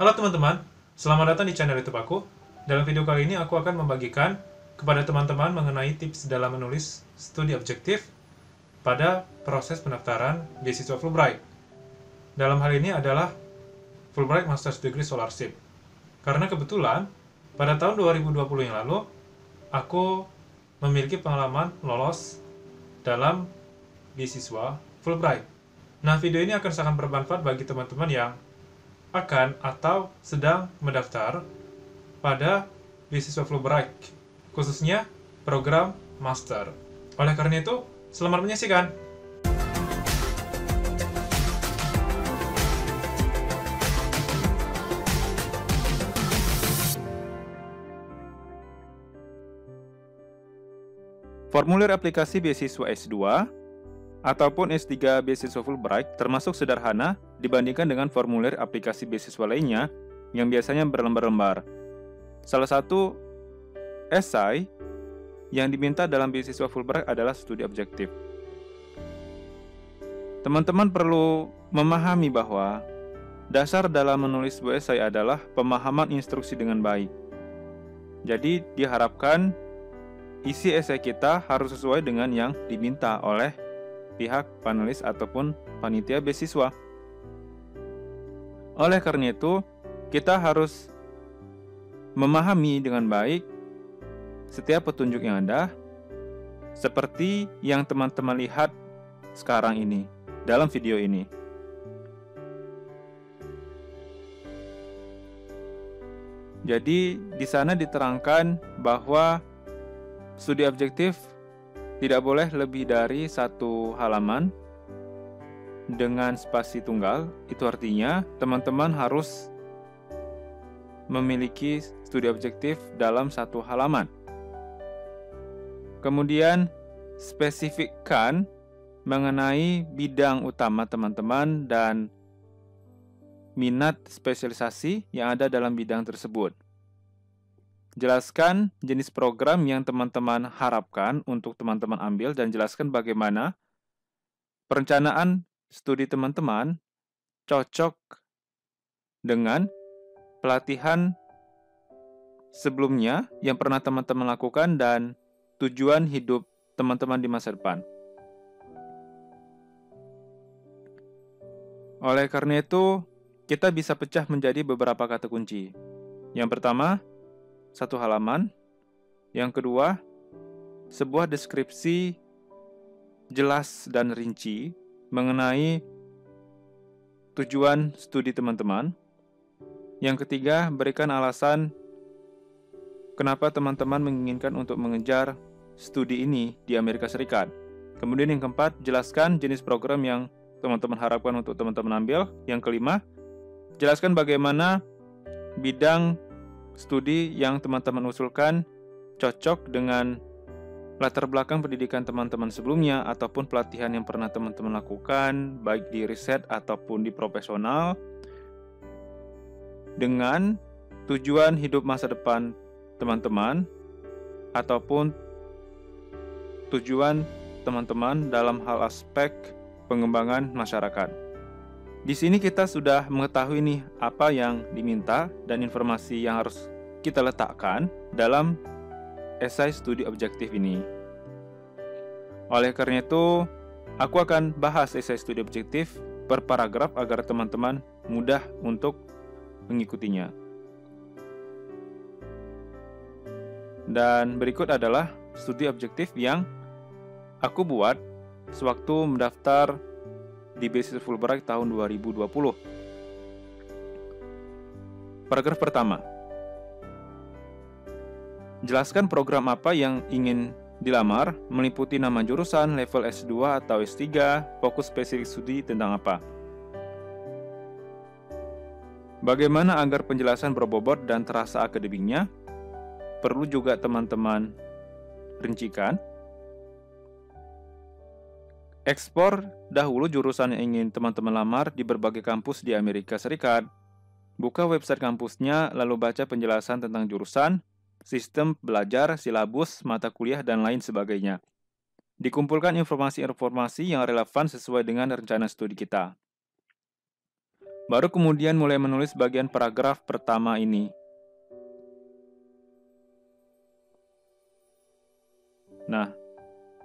Halo teman-teman, selamat datang di channel YouTube aku. Dalam video kali ini aku akan membagikan kepada teman-teman mengenai tips dalam menulis studi objektif pada proses pendaftaran beasiswa Fulbright. Dalam hal ini adalah Fulbright Master's Degree Scholarship. Karena kebetulan pada tahun 2020 yang lalu aku memiliki pengalaman lolos dalam beasiswa Fulbright. Nah, video ini akan sangat bermanfaat bagi teman-teman yang akan atau sedang mendaftar pada beasiswa Fulbright, khususnya program master. Oleh karena itu, selamat menyaksikan. Formulir aplikasi beasiswa S2 ataupun S3 beasiswa Fulbright termasuk sederhana dibandingkan dengan formulir aplikasi beasiswa lainnya yang biasanya berlembar-lembar. Salah satu esai yang diminta dalam beasiswa Fulbright adalah studi objektif. Teman-teman perlu memahami bahwa dasar dalam menulis sebuah esai adalah pemahaman instruksi dengan baik. Jadi diharapkan isi esai kita harus sesuai dengan yang diminta oleh pihak panelis ataupun panitia beasiswa. Oleh karena itu, kita harus memahami dengan baik setiap petunjuk yang ada, seperti yang teman-teman lihat sekarang ini, dalam video ini. Jadi, di sana diterangkan bahwa studi objektif tidak boleh lebih dari satu halaman dengan spasi tunggal. Itu artinya teman-teman harus memiliki studi objektif dalam satu halaman. Kemudian spesifikkan mengenai bidang utama teman-teman dan minat spesialisasi yang ada dalam bidang tersebut. Jelaskan jenis program yang teman-teman harapkan untuk teman-teman ambil dan jelaskan bagaimana perencanaan studi teman-teman cocok dengan pelatihan sebelumnya yang pernah teman-teman lakukan dan tujuan hidup teman-teman di masa depan. Oleh karena itu, kita bisa pecah menjadi beberapa kata kunci. Yang pertama, satu halaman. Yang kedua, sebuah deskripsi jelas dan rinci mengenai tujuan studi teman-teman. Yang ketiga, berikan alasan kenapa teman-teman menginginkan untuk mengejar studi ini di Amerika Serikat. Kemudian yang keempat, jelaskan jenis program yang teman-teman harapkan untuk teman-teman ambil. Yang kelima, jelaskan bagaimana bidang studi yang teman-teman usulkan cocok dengan latar belakang pendidikan teman-teman sebelumnya ataupun pelatihan yang pernah teman-teman lakukan, baik di riset ataupun di profesional, dengan tujuan hidup masa depan teman-teman ataupun tujuan teman-teman dalam hal aspek pengembangan masyarakat. Di sini kita sudah mengetahui nih apa yang diminta dan informasi yang harus kita letakkan dalam esai studi objektif ini. Oleh karena itu, aku akan bahas esai studi objektif per paragraf agar teman-teman mudah untuk mengikutinya. Dan berikut adalah studi objektif yang aku buat sewaktu mendaftar di beasiswa Fulbright tahun 2020. Paragraf pertama. Jelaskan program apa yang ingin dilamar, meliputi nama jurusan, level S2 atau S3, fokus spesifik studi tentang apa. Bagaimana agar penjelasan berbobot dan terasa akademiknya? Perlu juga teman-teman rincikan. Ekspor dahulu jurusan yang ingin teman-teman lamar di berbagai kampus di Amerika Serikat. Buka website kampusnya, lalu baca penjelasan tentang jurusan, sistem belajar, silabus, mata kuliah, dan lain sebagainya. Dikumpulkan informasi-informasi yang relevan sesuai dengan rencana studi kita. Baru kemudian mulai menulis bagian paragraf pertama ini. Nah,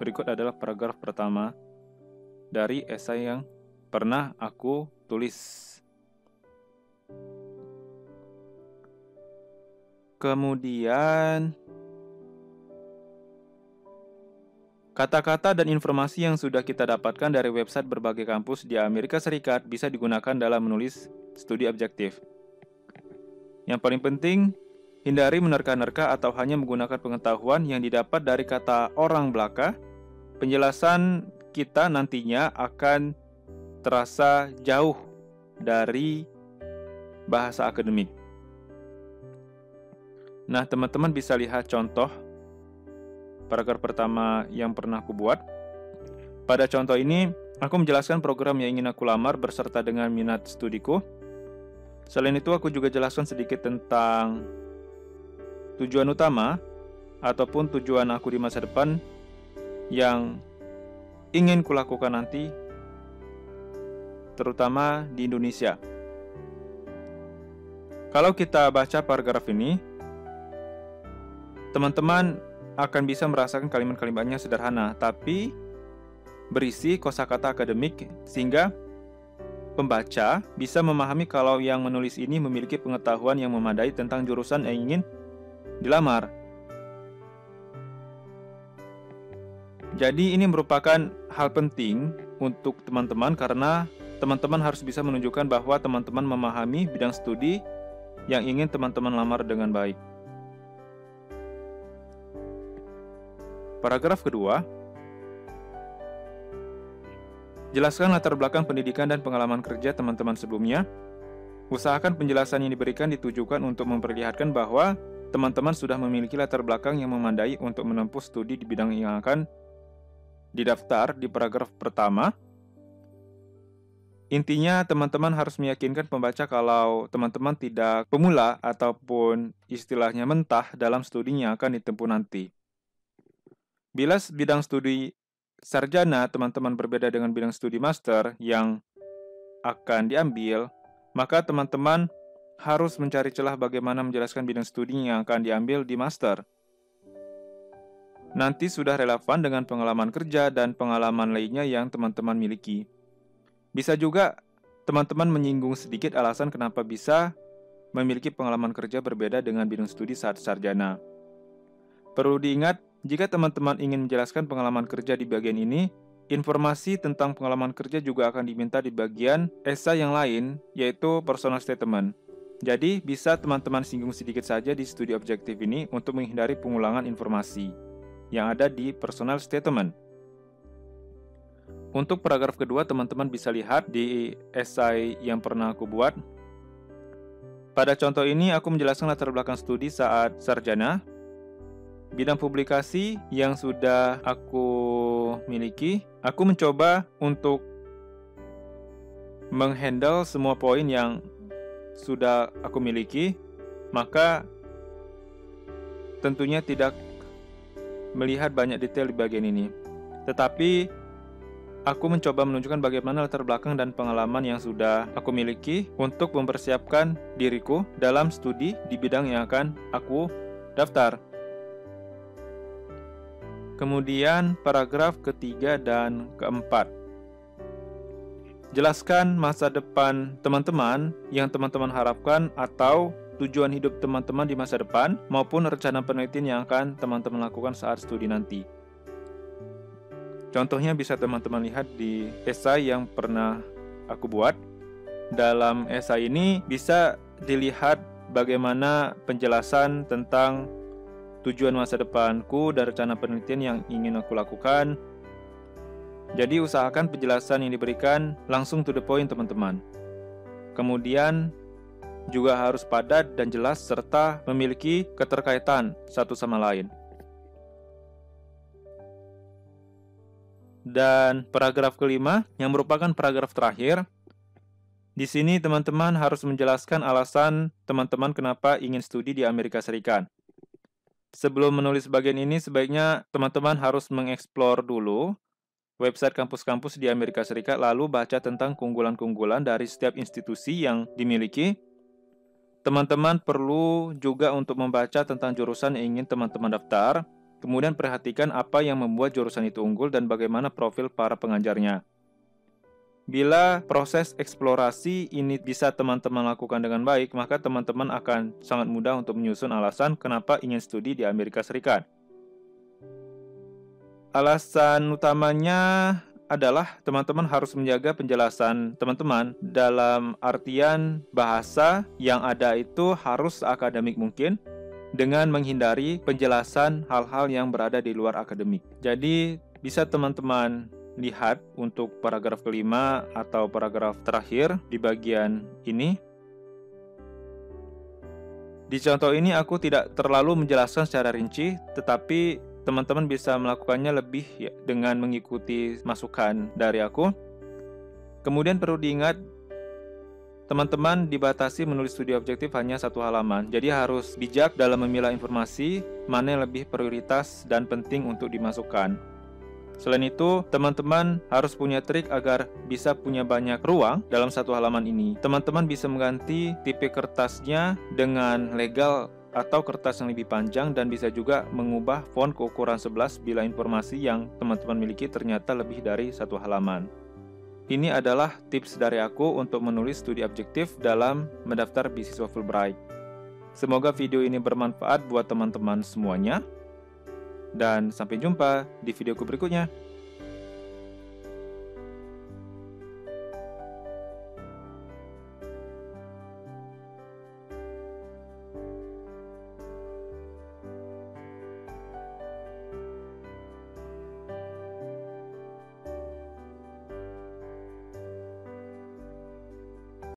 berikut adalah paragraf pertama dari esai yang pernah aku tulis. Kemudian, kata-kata dan informasi yang sudah kita dapatkan dari website berbagai kampus di Amerika Serikat bisa digunakan dalam menulis studi objektif. Yang paling penting, hindari menerka-nerka atau hanya menggunakan pengetahuan yang didapat dari kata orang belaka. Penjelasan kita nantinya akan terasa jauh dari bahasa akademik. Nah, teman-teman bisa lihat contoh paragraf pertama yang pernah aku buat. Pada contoh ini, aku menjelaskan program yang ingin aku lamar berserta dengan minat studiku. Selain itu, aku juga jelaskan sedikit tentang tujuan utama ataupun tujuan aku di masa depan yang ingin kulakukan nanti, terutama di Indonesia. Kalau kita baca paragraf ini, teman-teman akan bisa merasakan kalimat-kalimatnya sederhana, tapi berisi kosakata akademik sehingga pembaca bisa memahami kalau yang menulis ini memiliki pengetahuan yang memadai tentang jurusan yang ingin dilamar. Jadi ini merupakan hal penting untuk teman-teman karena teman-teman harus bisa menunjukkan bahwa teman-teman memahami bidang studi yang ingin teman-teman lamar dengan baik. Paragraf kedua, jelaskan latar belakang pendidikan dan pengalaman kerja teman-teman sebelumnya. Usahakan penjelasan yang diberikan ditujukan untuk memperlihatkan bahwa teman-teman sudah memiliki latar belakang yang memadai untuk menempuh studi di bidang yang akan didaftar di paragraf pertama. Intinya, teman-teman harus meyakinkan pembaca kalau teman-teman tidak pemula ataupun istilahnya mentah dalam studinya akan ditempuh nanti. Bila bidang studi sarjana teman-teman berbeda dengan bidang studi master yang akan diambil, maka teman-teman harus mencari celah bagaimana menjelaskan bidang studi yang akan diambil di master. Nanti sudah relevan dengan pengalaman kerja dan pengalaman lainnya yang teman-teman miliki. Bisa juga teman-teman menyinggung sedikit alasan kenapa bisa memiliki pengalaman kerja berbeda dengan bidang studi saat sarjana. Perlu diingat, jika teman-teman ingin menjelaskan pengalaman kerja di bagian ini, informasi tentang pengalaman kerja juga akan diminta di bagian esai yang lain, yaitu personal statement. Jadi, bisa teman-teman singgung sedikit saja di studi objektif ini untuk menghindari pengulangan informasi yang ada di personal statement. Untuk paragraf kedua, teman-teman bisa lihat di esai yang pernah aku buat. Pada contoh ini, aku menjelaskan latar belakang studi saat sarjana, bidang publikasi yang sudah aku miliki. Aku mencoba untuk menghandle semua poin yang sudah aku miliki, maka tentunya tidak melihat banyak detail di bagian ini. Tetapi aku mencoba menunjukkan bagaimana latar belakang dan pengalaman yang sudah aku miliki untuk mempersiapkan diriku dalam studi di bidang yang akan aku daftar. Kemudian paragraf ketiga dan keempat. Jelaskan masa depan teman-teman yang teman-teman harapkan atau tujuan hidup teman-teman di masa depan maupun rencana penelitian yang akan teman-teman lakukan saat studi nanti. Contohnya bisa teman-teman lihat di esai yang pernah aku buat. Dalam esai ini bisa dilihat bagaimana penjelasan tentang tujuan masa depanku dan rencana penelitian yang ingin aku lakukan. Jadi usahakan penjelasan yang diberikan langsung to the point, teman-teman. Kemudian juga harus padat dan jelas serta memiliki keterkaitan satu sama lain. Dan paragraf kelima, yang merupakan paragraf terakhir, di sini teman-teman harus menjelaskan alasan teman-teman kenapa ingin studi di Amerika Serikat. Sebelum menulis bagian ini, sebaiknya teman-teman harus mengeksplor dulu website kampus-kampus di Amerika Serikat, lalu baca tentang keunggulan-keunggulan dari setiap institusi yang dimiliki. Teman-teman perlu juga untuk membaca tentang jurusan yang ingin teman-teman daftar, kemudian perhatikan apa yang membuat jurusan itu unggul dan bagaimana profil para pengajarnya. Bila proses eksplorasi ini bisa teman-teman lakukan dengan baik, maka teman-teman akan sangat mudah untuk menyusun alasan kenapa ingin studi di Amerika Serikat. Alasan utamanya adalah teman-teman harus menjaga penjelasan teman-teman dalam artian bahasa yang ada itu harus akademik mungkin dengan menghindari penjelasan hal-hal yang berada di luar akademik. Jadi bisa teman-teman lihat untuk paragraf kelima atau paragraf terakhir di bagian ini. Di contoh ini aku tidak terlalu menjelaskan secara rinci, tetapi teman-teman bisa melakukannya lebih dengan mengikuti masukan dari aku. Kemudian perlu diingat, teman-teman dibatasi menulis studi objektif hanya 1 halaman. Jadi harus bijak dalam memilah informasi mana yang lebih prioritas dan penting untuk dimasukkan. Selain itu, teman-teman harus punya trik agar bisa punya banyak ruang dalam 1 halaman ini. Teman-teman bisa mengganti tipe kertasnya dengan legal atau kertas yang lebih panjang dan bisa juga mengubah font ke ukuran 11 bila informasi yang teman-teman miliki ternyata lebih dari 1 halaman. Ini adalah tips dari aku untuk menulis studi objektif dalam mendaftar beasiswa Fulbright. Semoga video ini bermanfaat buat teman-teman semuanya. Dan sampai jumpa di videoku berikutnya.